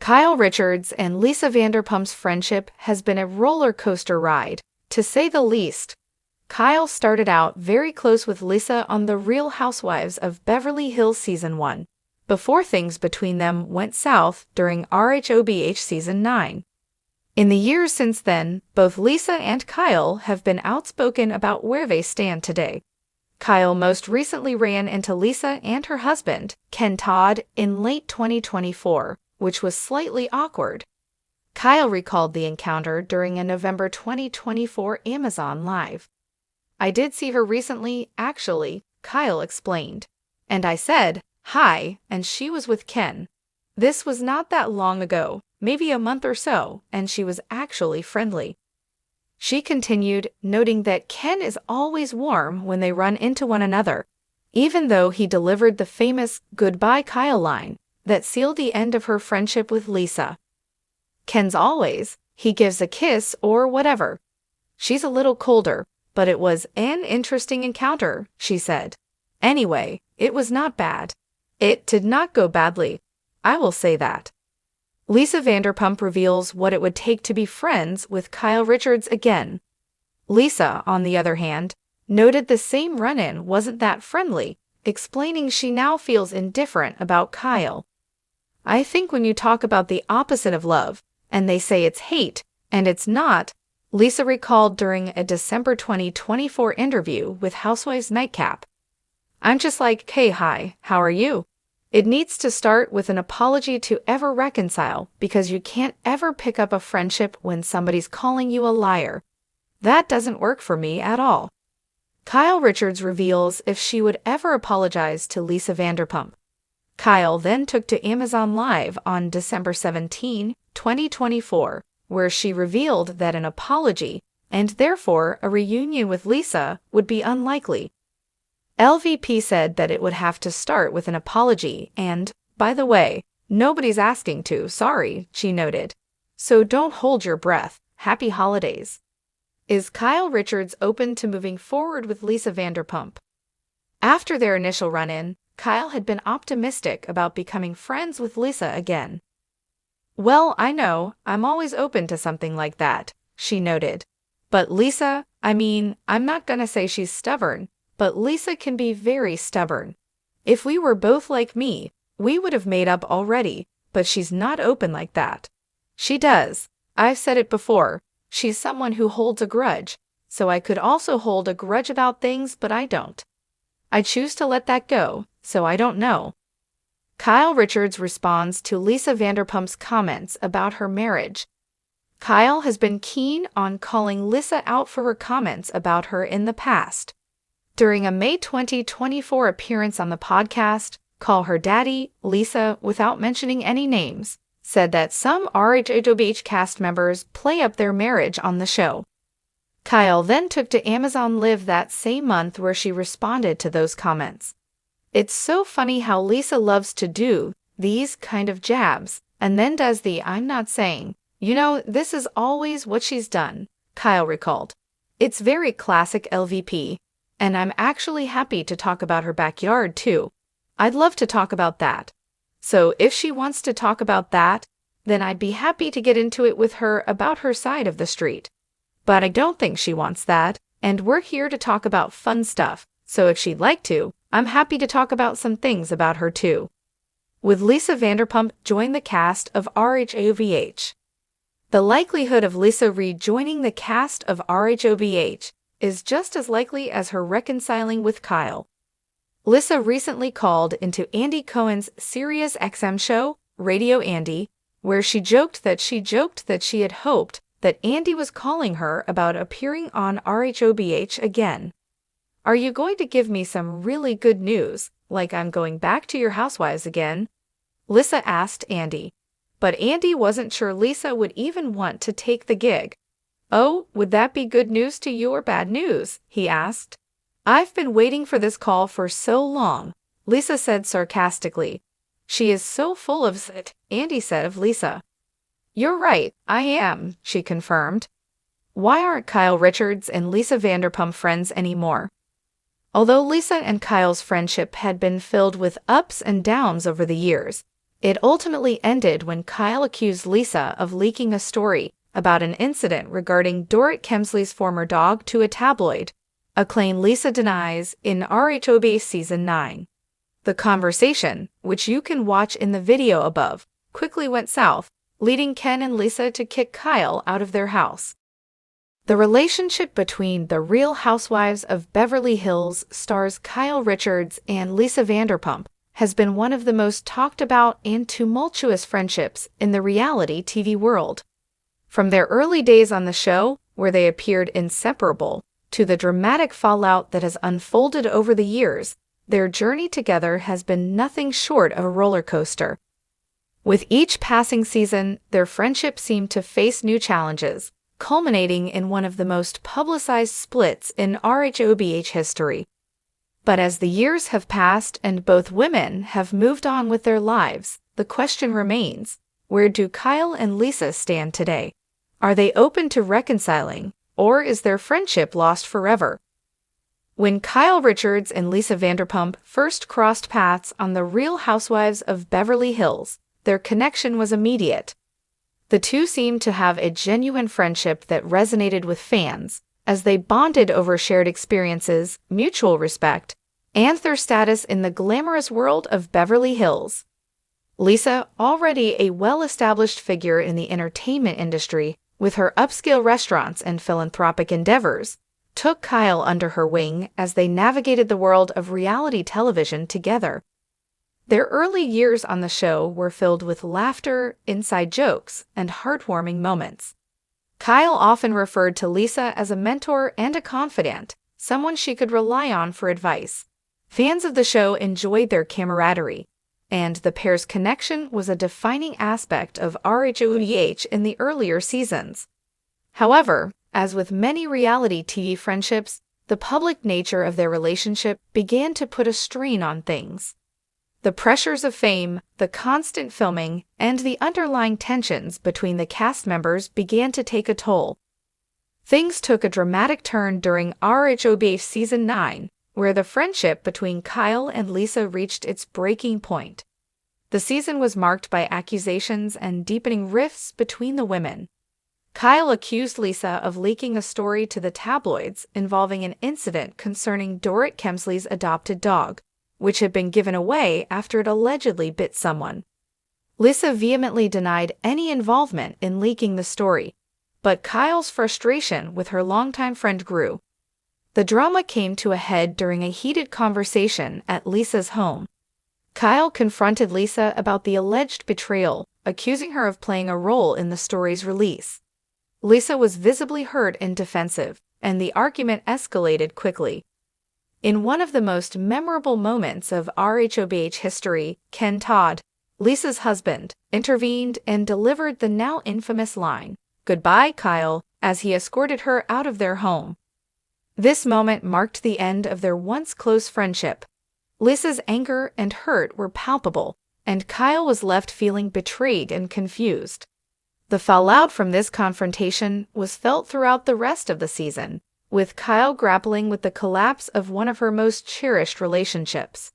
Kyle Richards and Lisa Vanderpump's friendship has been a roller coaster ride, to say the least. Kyle started out very close with Lisa on The Real Housewives of Beverly Hills Season 1, before things between them went south during RHOBH Season 9. In the years since then, both Lisa and Kyle have been outspoken about where they stand today. Kyle most recently ran into Lisa and her husband, Ken Todd, in late 2024, which was slightly awkward. Kyle recalled the encounter during a November 2024 Amazon Live. "I did see her recently, actually," Kyle explained. "And I said, 'Hi,' and she was with Ken. This was not that long ago, maybe a month or so, and she was actually friendly." She continued, noting that Ken is always warm when they run into one another, even though he delivered the famous "Goodbye Kyle" line that sealed the end of her friendship with Lisa. "Ken's always, he gives a kiss or whatever. She's a little colder, but it was an interesting encounter," she said. "Anyway, it was not bad. It did not go badly. I will say that." Lisa Vanderpump reveals what it would take to be friends with Kyle Richards again. Lisa, on the other hand, noted the same run-in wasn't that friendly, explaining she now feels indifferent about Kyle. "I think when you talk about the opposite of love, and they say it's hate, and it's not," Lisa recalled during a December 2024 interview with Housewives Nightcap. "I'm just like, hey, hi, how are you? It needs to start with an apology to ever reconcile, because you can't ever pick up a friendship when somebody's calling you a liar. That doesn't work for me at all." Kyle Richards reveals if she would ever apologize to Lisa Vanderpump. Kyle then took to Amazon Live on December 17, 2024, where she revealed that an apology, and therefore a reunion with Lisa, would be unlikely. LVP said that it would have to start with an apology and, by the way, nobody's asking to, sorry, she noted. "So don't hold your breath. Happy holidays." Is Kyle Richards open to moving forward with Lisa Vanderpump? After their initial run-in, Kyle had been optimistic about becoming friends with Lisa again. "Well, I know, I'm always open to something like that," she noted. "But Lisa, I'm not gonna say she's stubborn, but Lisa can be very stubborn. If we were both like me, we would have made up already, but she's not open like that. She does. I've said it before, she's someone who holds a grudge, so I could also hold a grudge about things, but I don't. I choose to let that go, so I don't know." Kyle Richards responds to Lisa Vanderpump's comments about her marriage. Kyle has been keen on calling Lisa out for her comments about her in the past. During a May 2024 appearance on the podcast, Call Her Daddy, Lisa, without mentioning any names, said that some RHOBH cast members play up their marriage on the show. Kyle then took to Amazon Live that same month where she responded to those comments. "It's so funny how Lisa loves to do these kind of jabs, and then does the 'I'm not saying.' This is always what she's done," Kyle recalled. "It's very classic LVP, and I'm actually happy to talk about her backyard too. I'd love to talk about that. So if she wants to talk about that, then I'd be happy to get into it with her about her side of the street. But I don't think she wants that, and we're here to talk about fun stuff, so if she'd like to, I'm happy to talk about some things about her too." Would Lisa Vanderpump join the cast of RHOBH? The likelihood of Lisa rejoining the cast of RHOBH is just as likely as her reconciling with Kyle. Lisa recently called into Andy Cohen's Sirius XM show, Radio Andy, where she joked that she had hoped that Andy was calling her about appearing on RHOBH again. "Are you going to give me some really good news, like I'm going back to your Housewives again?" Lisa asked Andy. But Andy wasn't sure Lisa would even want to take the gig. "Oh, would that be good news to you or bad news?" he asked. "I've been waiting for this call for so long," Lisa said sarcastically. "She is so full of it," Andy said of Lisa. "You're right, I am," she confirmed. Why aren't Kyle Richards and Lisa Vanderpump friends anymore? Although Lisa and Kyle's friendship had been filled with ups and downs over the years, It ultimately ended when Kyle accused Lisa of leaking a story about an incident regarding Dorrit Kemsley's former dog to a tabloid, a claim Lisa denies in RHOB Season 9. The conversation, which you can watch in the video above, quickly went south, leading Ken and Lisa to kick Kyle out of their house. The relationship between The Real Housewives of Beverly Hills stars Kyle Richards and Lisa Vanderpump has been one of the most talked about and tumultuous friendships in the reality TV world. From their early days on the show, where they appeared inseparable, to the dramatic fallout that has unfolded over the years, their journey together has been nothing short of a roller coaster. With each passing season, their friendship seemed to face new challenges, culminating in one of the most publicized splits in RHOBH history. But as the years have passed and both women have moved on with their lives, the question remains, where do Kyle and Lisa stand today? Are they open to reconciling, or is their friendship lost forever? When Kyle Richards and Lisa Vanderpump first crossed paths on The Real Housewives of Beverly Hills, their connection was immediate. The two seemed to have a genuine friendship that resonated with fans, as they bonded over shared experiences, mutual respect, and their status in the glamorous world of Beverly Hills. Lisa, already a well-established figure in the entertainment industry, with her upscale restaurants and philanthropic endeavors, took Kyle under her wing as they navigated the world of reality television together. Their early years on the show were filled with laughter, inside jokes, and heartwarming moments. Kyle often referred to Lisa as a mentor and a confidant, someone she could rely on for advice. Fans of the show enjoyed their camaraderie, and the pair's connection was a defining aspect of RHOBH in the earlier seasons. However, as with many reality TV friendships, the public nature of their relationship began to put a strain on things. The pressures of fame, the constant filming, and the underlying tensions between the cast members began to take a toll. Things took a dramatic turn during RHOBH Season 9, where the friendship between Kyle and Lisa reached its breaking point. The season was marked by accusations and deepening rifts between the women. Kyle accused Lisa of leaking a story to the tabloids involving an incident concerning Dorrit Kemsley's adopted dog, which had been given away after it allegedly bit someone. Lisa vehemently denied any involvement in leaking the story, but Kyle's frustration with her longtime friend grew. The drama came to a head during a heated conversation at Lisa's home. Kyle confronted Lisa about the alleged betrayal, accusing her of playing a role in the story's release. Lisa was visibly hurt and defensive, and the argument escalated quickly. In one of the most memorable moments of RHOBH history, Ken Todd, Lisa's husband, intervened and delivered the now infamous line, "Goodbye, Kyle," as he escorted her out of their home. This moment marked the end of their once close friendship. Lisa's anger and hurt were palpable, and Kyle was left feeling betrayed and confused. The fallout from this confrontation was felt throughout the rest of the season, with Kyle grappling with the collapse of one of her most cherished relationships.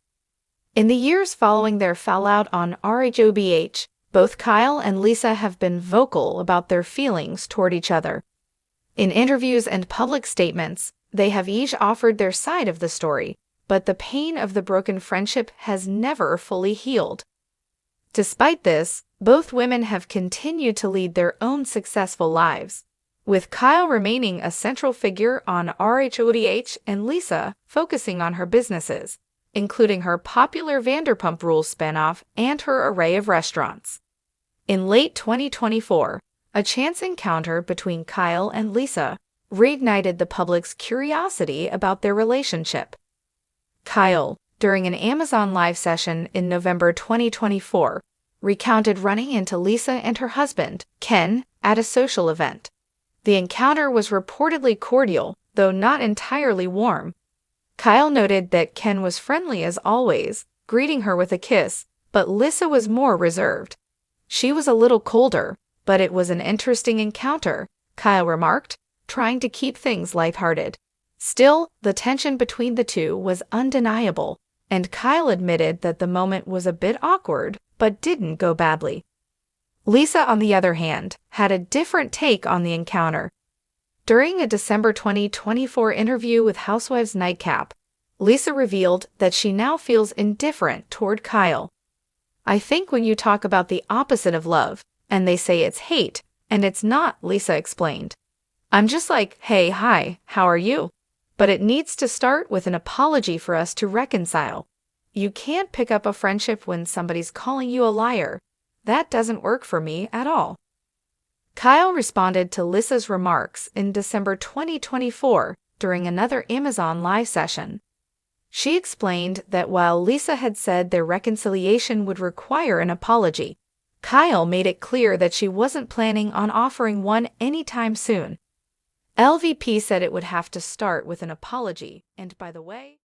In the years following their fallout on RHOBH, both Kyle and Lisa have been vocal about their feelings toward each other. In interviews and public statements, they have each offered their side of the story, but the pain of the broken friendship has never fully healed. Despite this, both women have continued to lead their own successful lives, with Kyle remaining a central figure on RHOBH and Lisa focusing on her businesses, including her popular Vanderpump Rules spinoff and her array of restaurants. In late 2024, a chance encounter between Kyle and Lisa reignited the public's curiosity about their relationship. Kyle, during an Amazon Live session in November 2024, recounted running into Lisa and her husband, Ken, at a social event. The encounter was reportedly cordial, though not entirely warm. Kyle noted that Ken was friendly as always, greeting her with a kiss, but Lisa was more reserved. She was a little colder, but it was an interesting encounter, Kyle remarked, trying to keep things lighthearted. Still, the tension between the two was undeniable, and Kyle admitted that the moment was a bit awkward, but didn't go badly. Lisa, on the other hand, had a different take on the encounter. During a December 2024 interview with Housewives Nightcap, Lisa revealed that she now feels indifferent toward Kyle. "I think when you talk about the opposite of love, and they say it's hate, and it's not," Lisa explained. "I'm just like, hey, hi, how are you? But it needs to start with an apology for us to reconcile. You can't pick up a friendship when somebody's calling you a liar. That doesn't work for me at all." Kyle responded to Lisa's remarks in December 2024 during another Amazon Live session. She explained that while Lisa had said their reconciliation would require an apology, Kyle made it clear that she wasn't planning on offering one anytime soon. LVP said it would have to start with an apology, and by the way,